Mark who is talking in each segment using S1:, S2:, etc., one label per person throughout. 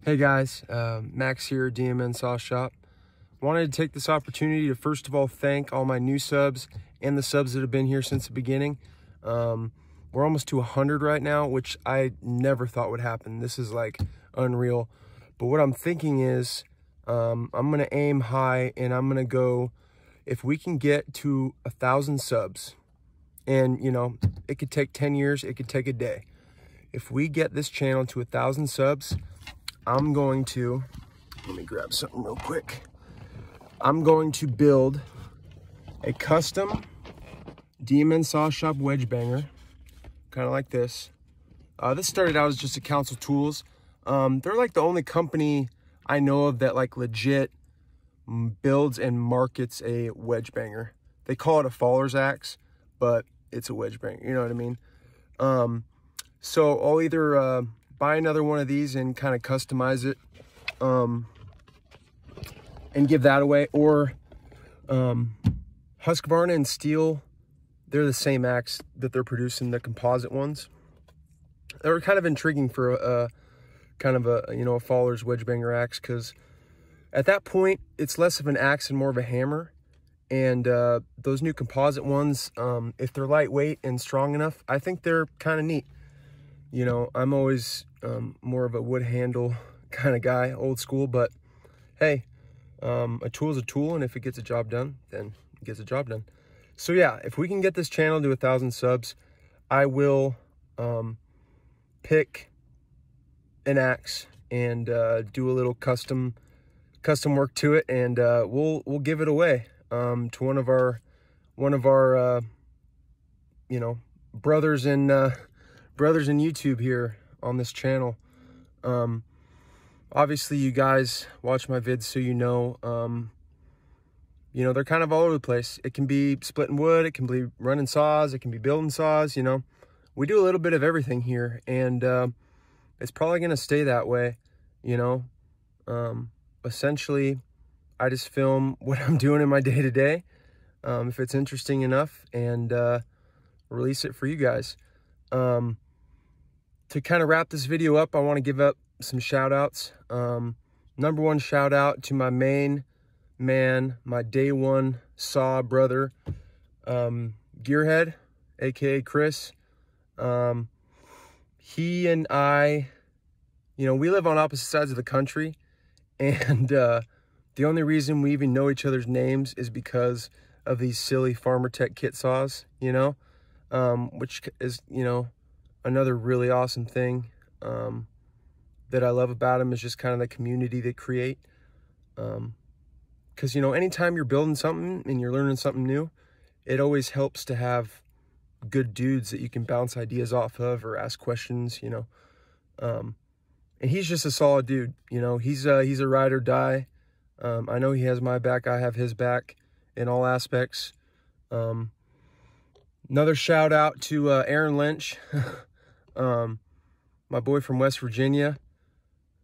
S1: Hey guys, Max here, DMN Saw Shop. Wanted to take this opportunity to first of all thank all my new subs and the subs that have been here since the beginning. We're almost to 100 right now, which I never thought would happen. This is like unreal. But what I'm thinking is I'm gonna aim high and I'm gonna go, if we can get to 1,000 subs, and you know, it could take 10 years, it could take a day. If we get this channel to 1,000 subs, I'm going to, let me grab something real quick. I'm going to build a custom DMN Saw Shop wedge banger, kind of like this. This started out as just a Council Tools. They're like the only company I know of that like legit builds and markets a wedge banger. They call it a faller's axe, but it's a wedge banger, you know what I mean? So I'll either buy another one of these and kind of customize it and give that away, or Husqvarna and Steel, they're the same axe that they're producing, the composite ones. They were kind of intriguing for a kind of a, you know, a faller's wedge banger axe, because at that point it's less of an axe and more of a hammer. And those new composite ones, if they're lightweight and strong enough, I think they're kind of neat. You know, I'm always more of a wood handle kind of guy, old school, but hey, a tool is a tool, and if it gets a job done, then it gets a job done. So yeah, if we can get this channel to 1,000 subs, I will pick an axe and do a little custom work to it, and we'll give it away to one of our you know, brothers in YouTube here on this channel. Obviously you guys watch my vids, so you know, they're kind of all over the place. It can be splitting wood, it can be running saws, it can be building saws, you know. We do a little bit of everything here, and it's probably going to stay that way, you know. Essentially, I just film what I'm doing in my day-to-day, if it's interesting enough, and release it for you guys. To kind of wrap this video up, I want to give up some shout outs. Number one shout out to my main man, my day one saw brother, Gearhead, aka Chris. He and I, you know, we live on opposite sides of the country, and the only reason we even know each other's names is because of these silly Farmer Tech kit saws, you know, which is, you know, another really awesome thing that I love about them, is just kind of the community they create. Because, you know, anytime you're building something and you're learning something new, it always helps to have good dudes that you can bounce ideas off of or ask questions, you know. And he's just a solid dude, you know. He's a ride or die. I know he has my back, I have his back in all aspects. Another shout out to Aaron Lynch, my boy from West Virginia.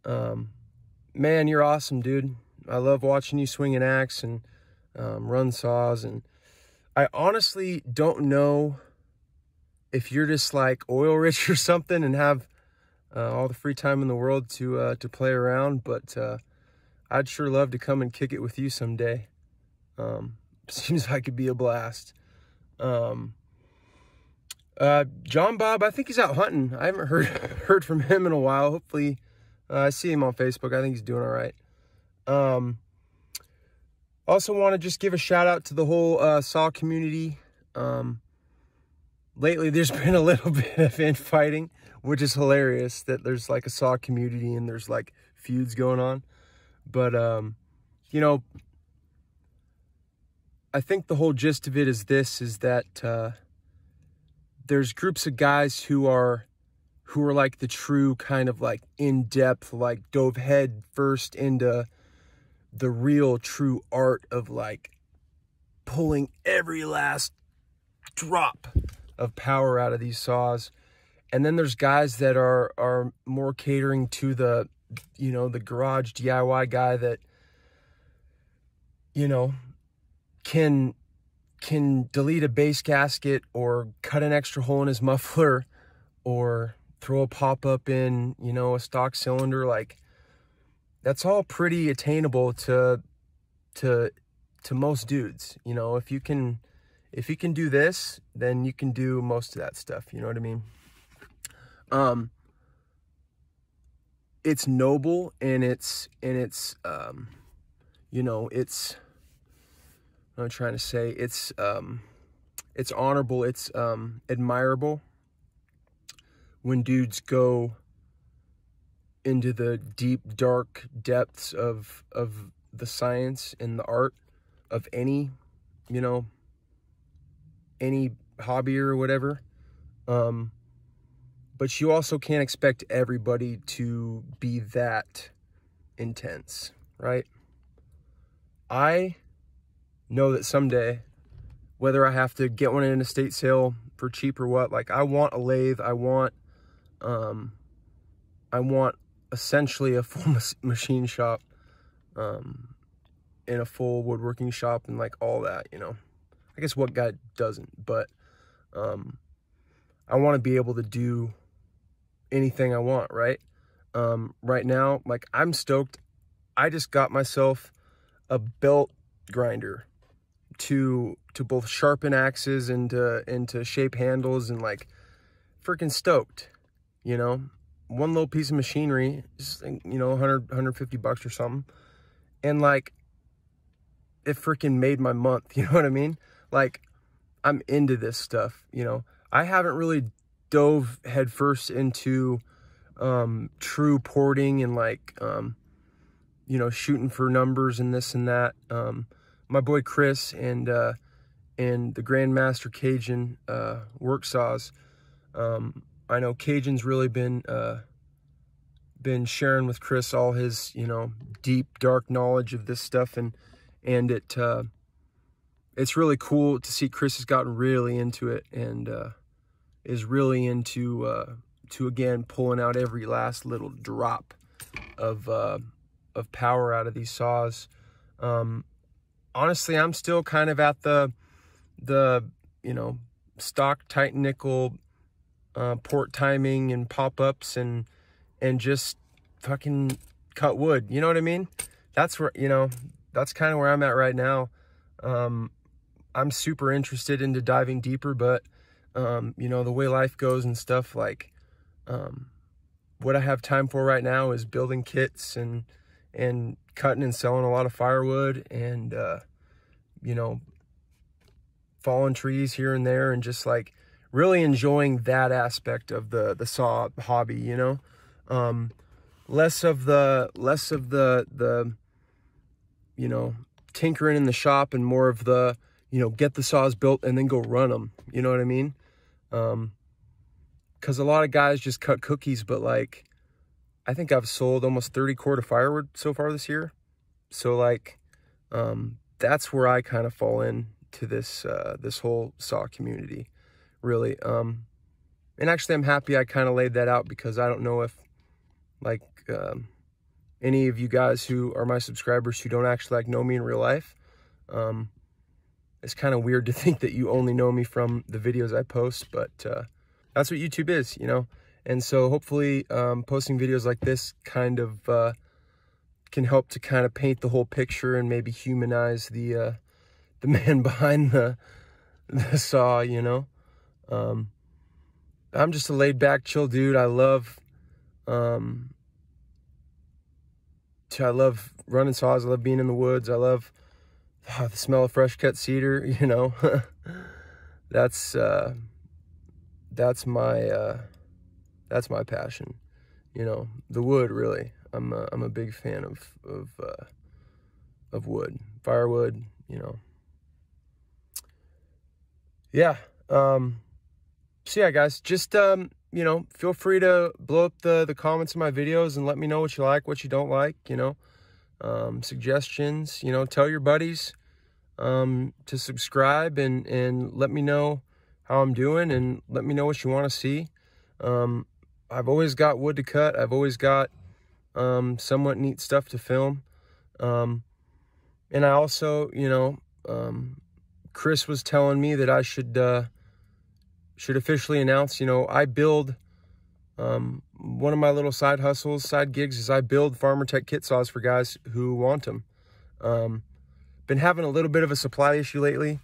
S1: Man, you're awesome, dude. I love watching you swing an axe and run saws, and I honestly don't know if you're just like oil rich or something and have all the free time in the world to play around, but I'd sure love to come and kick it with you someday. Seems like it'd be a blast. John Bob, I think he's out hunting. I haven't heard from him in a while. Hopefully, I see him on Facebook. I think he's doing all right. Also want to just give a shout out to the whole saw community. Lately, there's been a little bit of infighting, which is hilarious that there's like a saw community and there's like feuds going on. But, you know, I think the whole gist of it is this, is that there's groups of guys who are like the true kind of like in-depth, like dove head first into the real true art of like pulling every last drop of power out of these saws. And then there's guys that are more catering to the, you know, the garage DIY guy that, you know, can delete a base gasket or cut an extra hole in his muffler or throw a pop-up in, you know, a stock cylinder. Like, that's all pretty attainable to most dudes. You know, if you can do this, then you can do most of that stuff. You know what I mean? It's noble, and it's you know, it's, what I'm trying to say, it's honorable, it's admirable when dudes go into the deep, dark depths of the science and the art of any, you know, any hobby or whatever. But you also can't expect everybody to be that intense, right? I know that someday, whether I have to get one in an estate sale for cheap or what, like, I want a lathe, I want essentially a full machine shop, and a full woodworking shop, and like all that, you know. I guess what guy doesn't, but I want to be able to do anything I want, right? Right now, like, I'm stoked. I just got myself a belt grinder to both sharpen axes and to shape handles, and like, freaking stoked, you know. One little piece of machinery, just, you know, 150 bucks or something, and like, it freaking made my month. You know what I mean? Like, I'm into this stuff, you know. I haven't really dove headfirst into true porting and like you know, shooting for numbers and this and that. My boy Chris and the Grandmaster Cajun work saws. I know Cajun's really been sharing with Chris all his, you know, deep, dark knowledge of this stuff, and it's really cool to see Chris has gotten really into it, and is really into again pulling out every last little drop of power out of these saws. Honestly, I'm still kind of at the you know, stock tight nickel port timing and pop-ups and just fucking cut wood. You know what I mean? That's where, you know, that's kind of where I'm at right now. I'm super interested into diving deeper, but you know, the way life goes and stuff, like, what I have time for right now is building kits and cutting and selling a lot of firewood, and you know, falling trees here and there, and just like really enjoying that aspect of the saw hobby, you know. Less of the you know, tinkering in the shop, and more of the, you know, get the saws built and then go run them. You know what I mean? Because a lot of guys just cut cookies, but like, I think I've sold almost 30 cord of firewood so far this year. So like, that's where I kind of fall in to this whole saw community, really. And actually, I'm happy I kind of laid that out, because I don't know if like any of you guys who are my subscribers who don't actually like know me in real life. It's kind of weird to think that you only know me from the videos I post, but that's what YouTube is, you know. And so hopefully posting videos like this kind of can help to kind of paint the whole picture and maybe humanize the man behind the saw, you know. I'm just a laid back, chill dude. I love running saws. I love being in the woods. I love the smell of fresh cut cedar, you know. That's my passion, you know, the wood, really. I'm a big fan of wood, firewood, you know. Yeah. So yeah, guys, just you know, feel free to blow up the comments in my videos and let me know what you like, what you don't like, you know. Suggestions, you know, tell your buddies to subscribe, and let me know how I'm doing, and let me know what you want to see. I've always got wood to cut. I've always got somewhat neat stuff to film. And I also, you know, Chris was telling me that I should officially announce, you know, I build One of my little side hustles, side gigs, is I build Farmertech kit saws for guys who want them. Been having a little bit of a supply issue lately.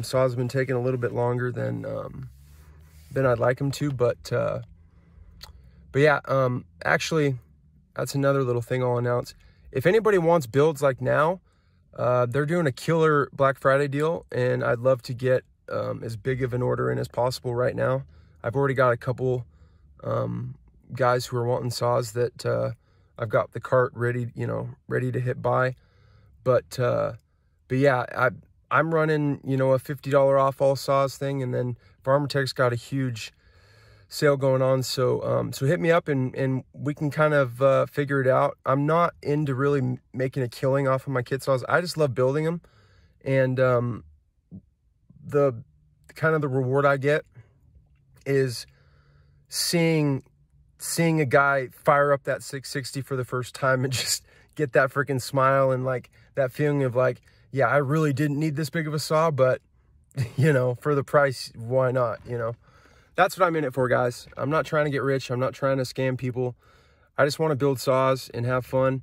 S1: Saws have been taking a little bit longer than I'd like them to, but yeah, actually, that's another little thing I'll announce. If anybody wants builds like now, they're doing a killer Black Friday deal, and I'd love to get as big of an order in as possible right now. I've already got a couple guys who are wanting saws that I've got the cart ready, ready to hit by. But yeah, I'm running, a $50 off all saws thing, and then Farmertech's got a huge sale going on. So hit me up and we can kind of figure it out. I'm not into really making a killing off of my kit saws. I just love building them, and the kind of the reward I get is seeing a guy fire up that 660 for the first time and just get that freaking smile and like that feeling of like, yeah, I really didn't need this big of a saw, but for the price, why not? That's what I'm in it for, guys. I'm not trying to get rich. I'm not trying to scam people. I just want to build saws and have fun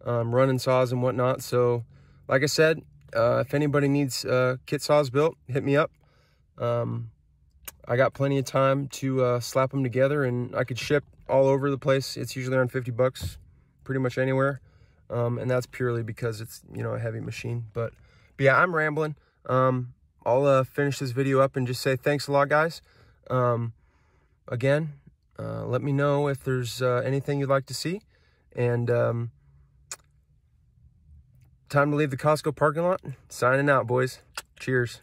S1: running saws and whatnot. So like I said, if anybody needs kit saws built, hit me up. I got plenty of time to slap them together, and I could ship all over the place. It's usually around 50 bucks, pretty much anywhere. And that's purely because it's, a heavy machine. But yeah, I'm rambling. I'll finish this video up and just say thanks a lot, guys. Again, let me know if there's anything you'd like to see. And time to leave the Costco parking lot. Signing out, boys. Cheers.